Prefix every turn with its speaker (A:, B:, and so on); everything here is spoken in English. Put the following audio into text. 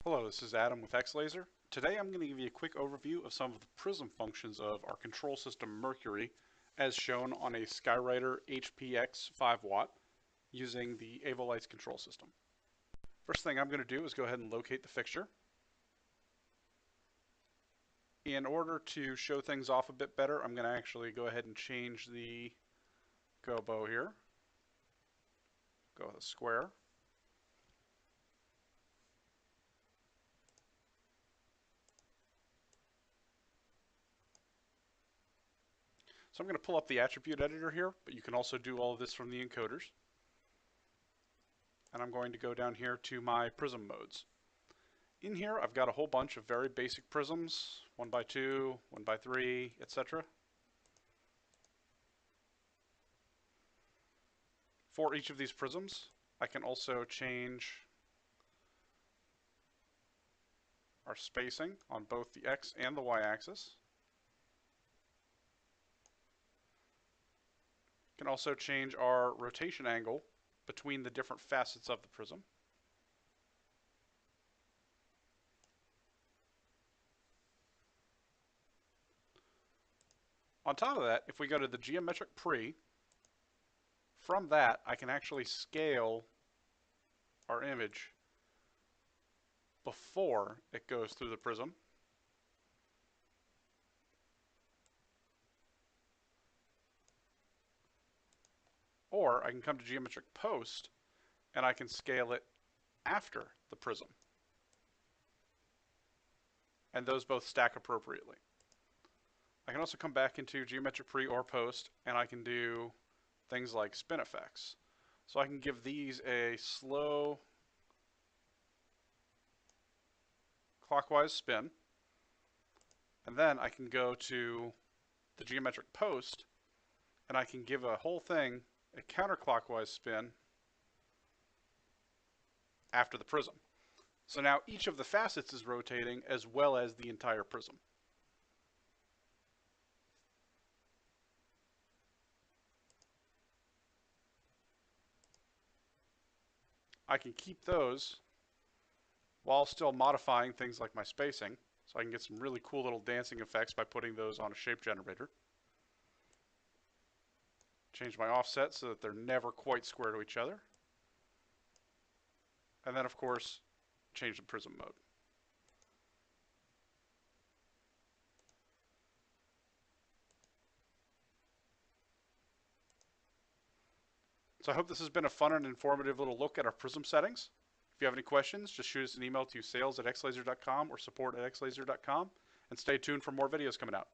A: Hello, this is Adam with XLaser. Today I'm going to give you a quick overview of some of the Prism functions of our control system Mercury as shown on a Skywriter HPX 5W using the Avolites control system. First thing I'm going to do is go ahead and locate the fixture. In order to show things off a bit better, I'm going to actually go ahead and change the gobo here. Go with a square. So I'm going to pull up the attribute editor here, but you can also do all of this from the encoders. And I'm going to go down here to my prism modes. In here I've got a whole bunch of very basic prisms, 1x2, 1x3, etc. For each of these prisms, I can also change our spacing on both the X and the Y axis. Can also change our rotation angle between the different facets of the prism. On top of that, if we go to the geometric pre, from that I can actually scale our image before it goes through the prism. Or I can come to geometric post and I can scale it after the prism. And those both stack appropriately. I can also come back into geometric pre or post and I can do things like Spinifex. So I can give these a slow clockwise spin, and then I can go to the geometric post and I can give a whole thing a counterclockwise spin after the prism. So now each of the facets is rotating as well as the entire prism. I can keep those while still modifying things like my spacing, so I can get some really cool little dancing effects by putting those on a shape generator. Change my offset so that they're never quite square to each other. And then, of course, change the prism mode. So I hope this has been a fun and informative little look at our prism settings. If you have any questions, just shoot us an email to sales@xlaser.com or support@xlaser.com, and stay tuned for more videos coming out.